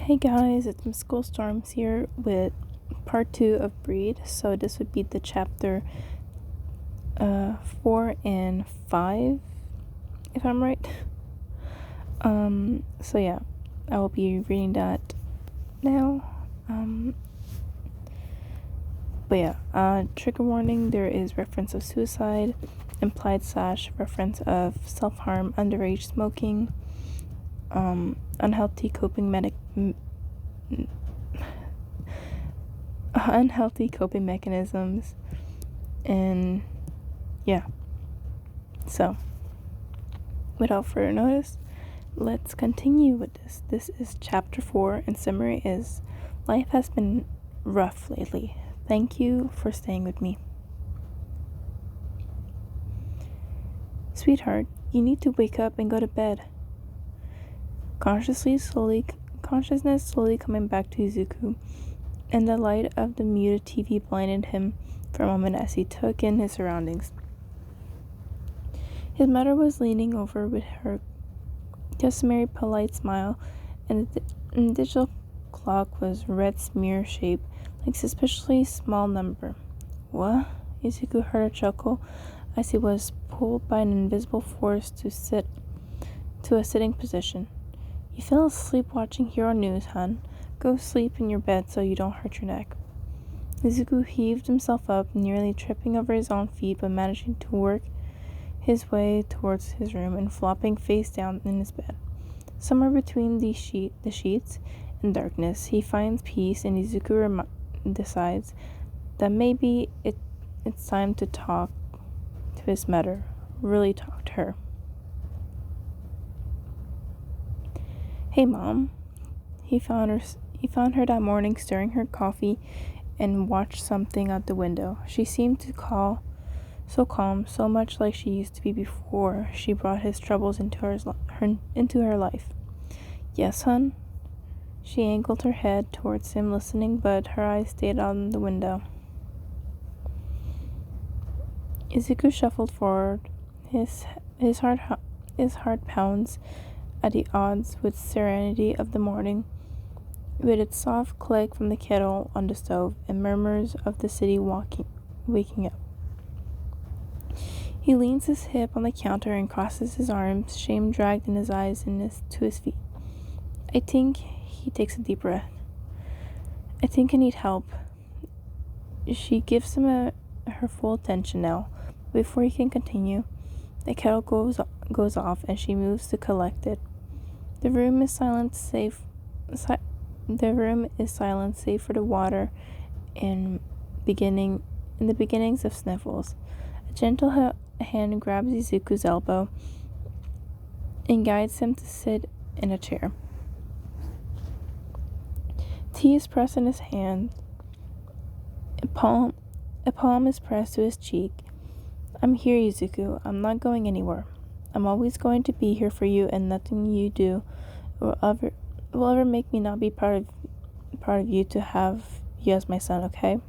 Hey guys, it's Miss Storms here with part 2 of Breed. So this would be the chapter 4 and 5, if I'm right. So yeah, I will be reading that now. But yeah, trigger warning, there is reference of suicide, implied / reference of self-harm, underage smoking, unhealthy coping mechanisms, and yeah. So without further notice, let's continue with this. This is chapter 4, and summary is: life has been rough lately. Thank you for staying with me. Sweetheart, you need to wake up and go to bed. Consciousness slowly coming back to Izuku, and the light of the muted TV blinded him for a moment as he took in his surroundings. His mother was leaning over with her customary polite smile, and the digital clock was red smear shaped, like suspiciously small number. What? Izuku heard a chuckle as he was pulled by an invisible force to a sitting position. You fell asleep watching Hero News, hon. Go sleep in your bed so you don't hurt your neck. Izuku heaved himself up, nearly tripping over his own feet, but managing to work his way towards his room and flopping face down in his bed. Somewhere between the sheets and darkness, he finds peace, and Izuku decides that maybe it's time to talk to his mother, really talk to her. Hey, Mom. He found her that morning stirring her coffee and watched something out the window. She seemed so calm, so much like she used to be before she brought his troubles into her life. Yes, hon? She angled her head towards him, listening, but her eyes stayed on the window. Izuku shuffled forward. His heart pounds at the odds with serenity of the morning, with its soft click from the kettle on the stove and murmurs of the city waking up. He leans his hip on the counter and crosses his arms, shame dragged in his eyes to his feet. I think he takes a deep breath. I think I need help. She gives him her full attention now. Before he can continue, the kettle goes off and she moves to collect it. The room is silent, save for the water and the beginnings of sniffles. A gentle hand grabs Izuku's elbow and guides him to sit in a chair. Tea is pressed in his hand. A palm is pressed to his cheek. I'm here, Izuku. I'm not going anywhere. I'm always going to be here for you, and nothing you do will ever make me not be part of you to have you as my son, okay?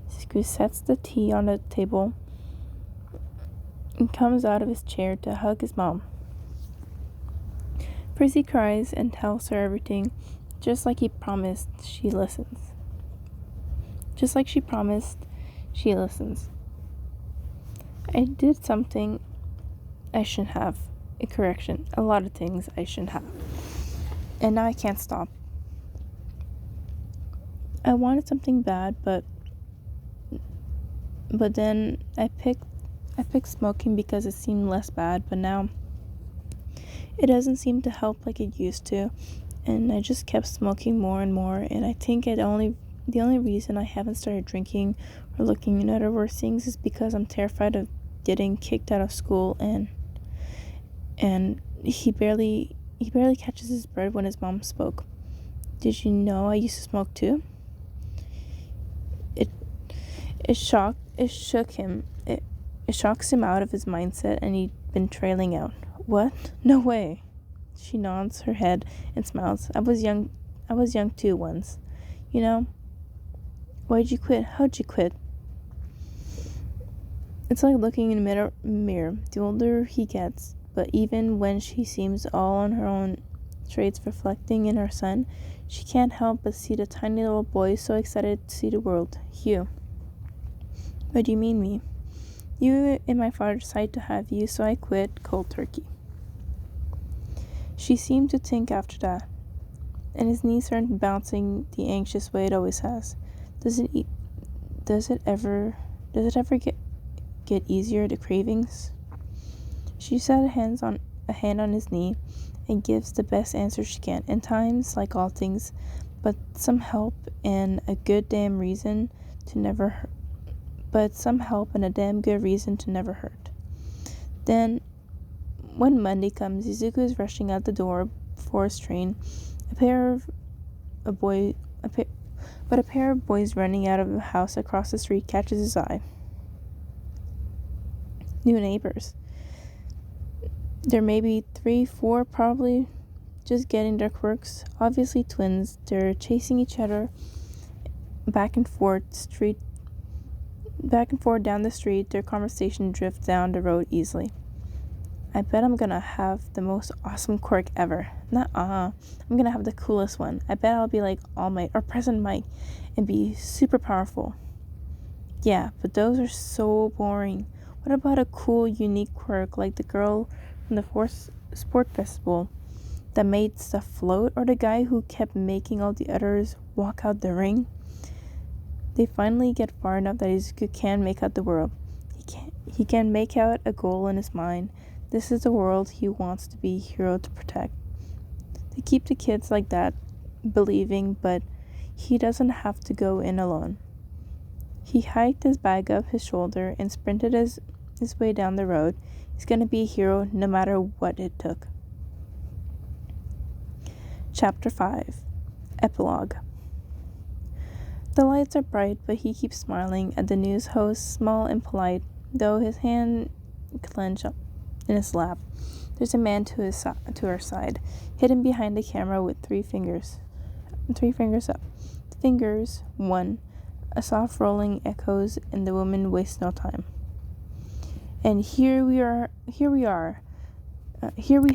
Izuku sets the tea on the table and comes out of his chair to hug his mom. Prissy cries and tells her everything, just like he promised. She listens. Just like she promised, she listens. I did something I shouldn't have. A correction. A lot of things I shouldn't have. And now I can't stop. I wanted something bad, but then I picked smoking because it seemed less bad, but now it doesn't seem to help like it used to, and I just kept smoking more and more, and I think the only reason I haven't started drinking or looking at other worse things is because I'm terrified of getting kicked out of school, and he barely catches his breath when his mom spoke. Did you know I used to smoke too? It shook him. It shocks him out of his mindset, and he'd been trailing out. What? No way. She nods her head and smiles. I was young too once. You know? Why'd you quit? How'd you quit? It's like looking in a mirror. The older he gets, but even when she seems all on her own traits reflecting in her son, she can't help but see the tiny little boy so excited to see the world. Hugh. What do you mean me? You and my father decided to have you, so I quit cold turkey. She seemed to think after that, and his knees started bouncing the anxious way it always has. Does it ever get easier, the cravings? She set a hand on his knee and gives the best answer she can. In times, like all things, but some help and a good damn reason to never hurt. But some help and a damn good reason to never hurt. Then, when Monday comes, Izuku is rushing out the door before his train. A pair of boys running out of a house across the street catches his eye. New neighbors. There may be 3, 4, probably just getting their quirks. Obviously twins. They're chasing each other back and forth down the street. Their conversation drifts down the road easily. I bet I'm gonna have the most awesome quirk ever. I'm gonna have the coolest one. I bet I'll be like All Might or President Mike and be super powerful. Yeah, but those are so boring. What about a cool, unique quirk like the girl from the sport festival that made stuff float, or the guy who kept making all the others walk out the ring? They finally get far enough that Izuku can make out the world. He can make out a goal in his mind. This is the world he wants to be a hero to protect. They keep the kids like that, believing, but he doesn't have to go in alone. He hiked his bag up his shoulder and sprinted his way down the road. He's gonna be a hero no matter what it took. Chapter 5. Epilogue. The lights are bright, but he keeps smiling at the news host, small and polite, though his hand clenched up in his lap. There's a man to her side, hidden behind the camera with 3 fingers up. The fingers, 1. A soft rolling echoes, and the woman wastes no time. And here we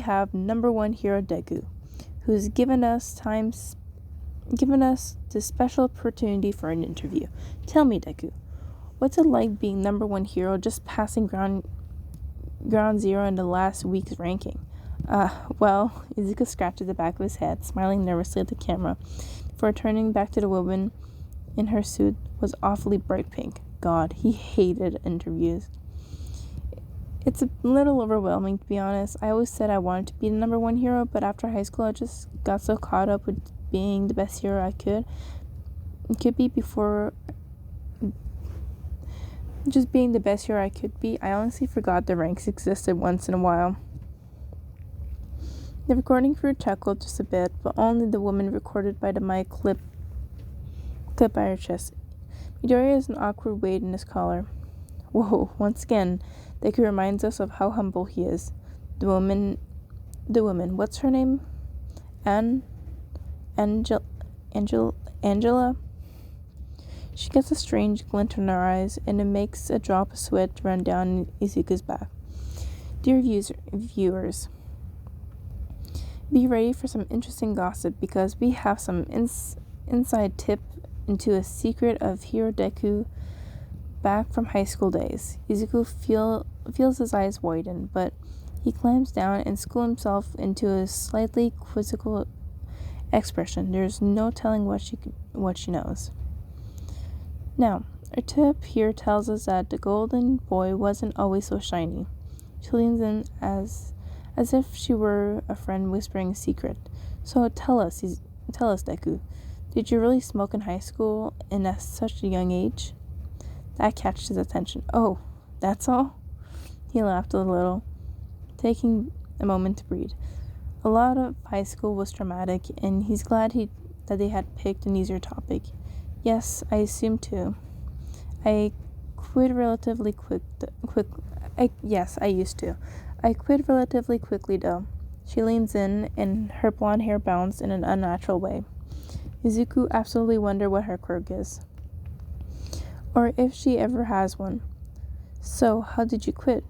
have number 1 hero Deku, who's given us this special opportunity for an interview. Tell me, Deku, what's it like being number 1 hero, just passing ground zero in the last week's ranking? Well, Izuku scratches the back of his head, smiling nervously at the camera, before turning back to the woman in her suit was awfully bright pink. God, he hated interviews. It's a little overwhelming, to be honest. I always said I wanted to be the number 1 hero, but after high school I just got so caught up with being the best hero I could be before just being the best hero I could be. I honestly forgot the ranks existed once in a while. The recording crew chuckled just a bit, but only the woman recorded by the mic clipped by her chest. Midoriya has an awkward weight in his collar. Whoa, once again, Deku reminds us of how humble he is. The woman, what's her name? Angela? She gets a strange glint in her eyes, and it makes a drop of sweat run down Izuku's back. Dear viewers, be ready for some interesting gossip, because we have some inside tip into a secret of Hero Deku back from high school days. Izuku feels his eyes widen, but he clamps down and schools himself into a slightly quizzical expression. There's no telling what she knows. Now, our tip here tells us that the golden boy wasn't always so shiny. She leans in as if she were a friend whispering a secret. So tell us, Deku, did you really smoke in high school and at such a young age? That catches his attention. Oh, that's all? He laughed a little, taking a moment to breathe. A lot of high school was traumatic, and he's glad that they had picked an easier topic. Yes, I assume too. I quit relatively Yes, I used to. I quit relatively quickly, though. She leans in, and her blonde hair bounced in an unnatural way. Izuku absolutely wonder what her quirk is, or if she ever has one. So, how did you quit?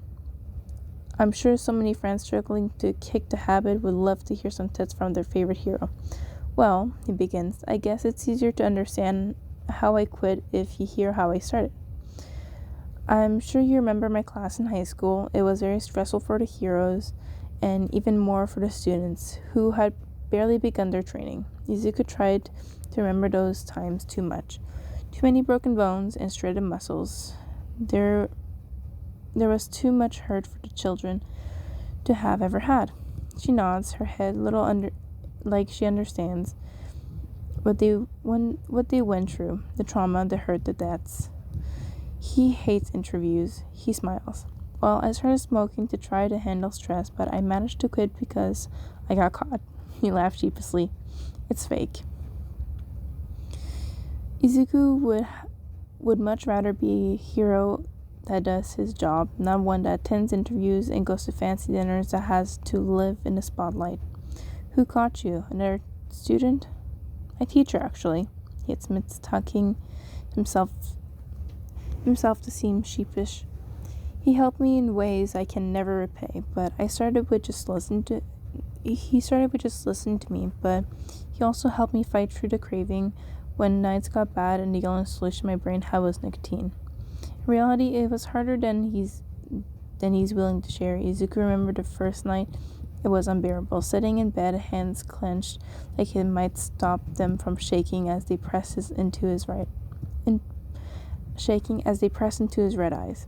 I'm sure so many friends struggling to kick the habit would love to hear some tips from their favorite hero. Well, he begins, I guess it's easier to understand how I quit if you hear how I started. I'm sure you remember my class in high school. It was very stressful for the heroes and even more for the students who had barely begun their training. Izuku tried to remember those times too much. Too many broken bones and shredded muscles. There was too much hurt for the children to have ever had. She nods her head little under like she understands what they went through, the trauma, the hurt, the deaths. He hates interviews. He smiles. Well, I started smoking to try to handle stress, but I managed to quit because I got caught. He laughed sheepishly. It's fake. Izuku would much rather be a hero that does his job, not one that attends interviews and goes to fancy dinners that has to live in the spotlight. Who caught you? Another student? My teacher, actually. He admits, tucking himself to seem sheepish. He helped me in ways I can never repay, but he started with just listening to me, but he also helped me fight through the craving when nights got bad and the only solution my brain had was nicotine. In reality, it was harder than he's willing to share. Izuku remembered the first night. It was unbearable, sitting in bed, hands clenched like it might stop them from shaking as they pressed into his red eyes.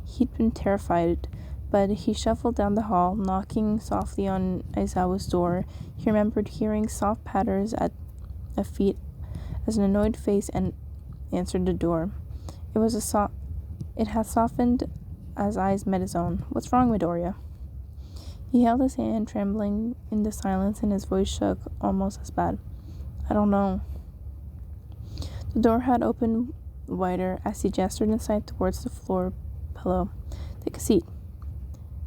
He'd been terrified, but he shuffled down the hall, knocking softly on Aizawa's door. He remembered hearing soft patters at feet as an annoyed face answered the door. It had softened as eyes met his own. What's wrong, Midoriya? He held his hand, trembling in the silence, and his voice shook almost as bad. I don't know. The door had opened wider as he gestured inside towards the floor pillow. Take a seat.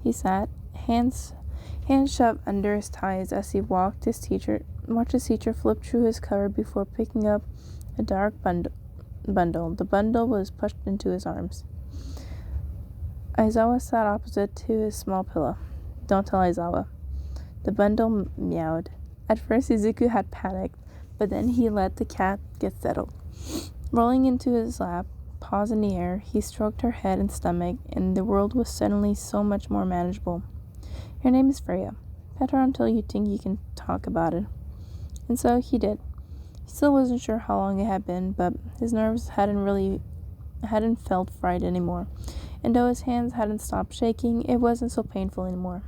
He sat, hands shoved under his ties as he watched his teacher flip through his cover before picking up a dark bundle. The bundle was pushed into his arms. Aizawa sat opposite to his small pillow. Don't tell Aizawa. The bundle meowed. At first, Izuku had panicked, but then he let the cat get settled. Rolling into his lap, paws in the air, he stroked her head and stomach, and the world was suddenly so much more manageable. Your name is Freya. Pet her until you think you can talk about it. And so he did. He still wasn't sure how long it had been, but his nerves hadn't felt fried anymore. And though his hands hadn't stopped shaking, it wasn't so painful anymore.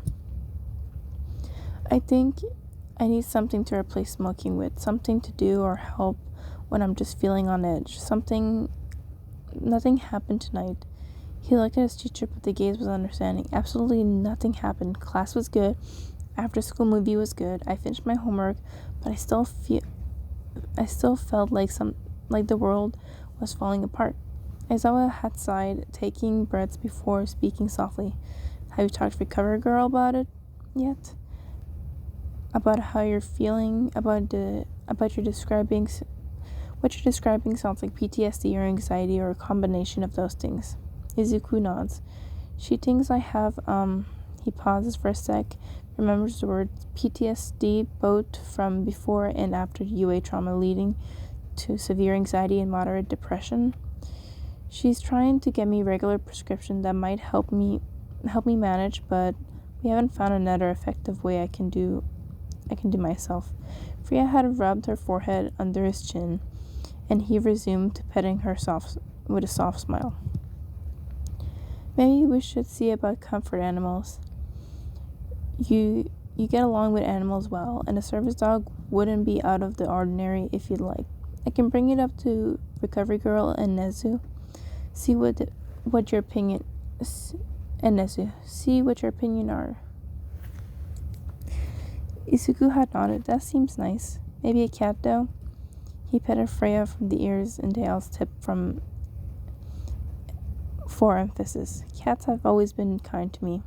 I think I need something to replace smoking with, something to do or help when I'm just feeling on edge. Nothing happened tonight. He looked at his teacher, but the gaze was understanding. Absolutely nothing happened. Class was good. After school movie was good. I finished my homework, but I still felt like the world was falling apart. Aizawa had sighed, taking breaths before speaking softly. Have you talked to Recovery Girl about it yet? About how you're feeling? What you're describing sounds like PTSD or anxiety or a combination of those things. Izuku nods. She thinks I have, he pauses for a sec, remembers the word PTSD, both from before and after UA trauma leading to severe anxiety and moderate depression. She's trying to get me regular prescription that might help me manage, but we haven't found another effective way I can do myself. Freya had rubbed her forehead under his chin, and he resumed petting her with a soft smile. Maybe we should see about comfort animals. You get along with animals well, and a service dog wouldn't be out of the ordinary if you'd like. I can bring it up to Recovery Girl and Nezu. See what your opinion are. Izuku had nodded. That seems nice. Maybe a cat, though? He petted Freya from the ears and tails tip for emphasis. Cats have always been kind to me.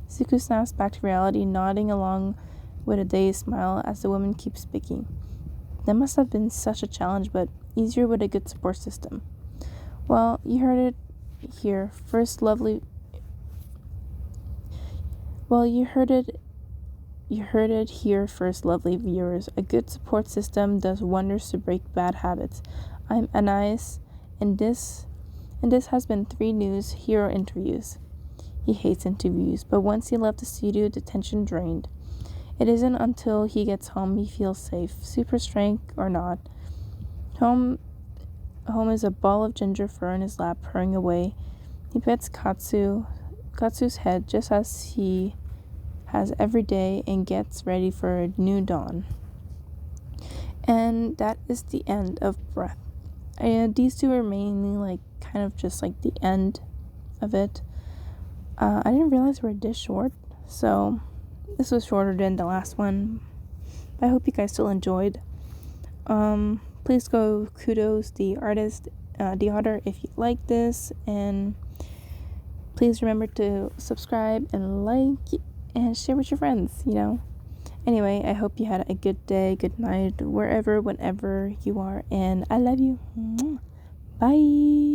Izuku snaps back to reality, nodding along with a dazed smile as the woman keeps speaking. That must have been such a challenge, but easier with a good support system. Well, you heard it here. First Well, you heard it here first, lovely viewers. A good support system does wonders to break bad habits. I'm Anais, and this has been 3 News Hero Interviews. He hates interviews, but once he left the studio, the tension drained. It isn't until he gets home he feels safe, super strength or not. Home is a ball of ginger fur in his lap, purring away. He pets Katsu's head just as he has every day and gets ready for a new dawn. And that is the end of Breath. These 2 are mainly kind of just the end of it. I didn't realize we're this short, so this was shorter than the last one. I hope you guys still enjoyed. Please go kudos the artist, the author, if you like this, and please remember to subscribe and like and share with your friends, Anyway, I hope you had a good day, good night, wherever, whenever you are, and I love you. Bye.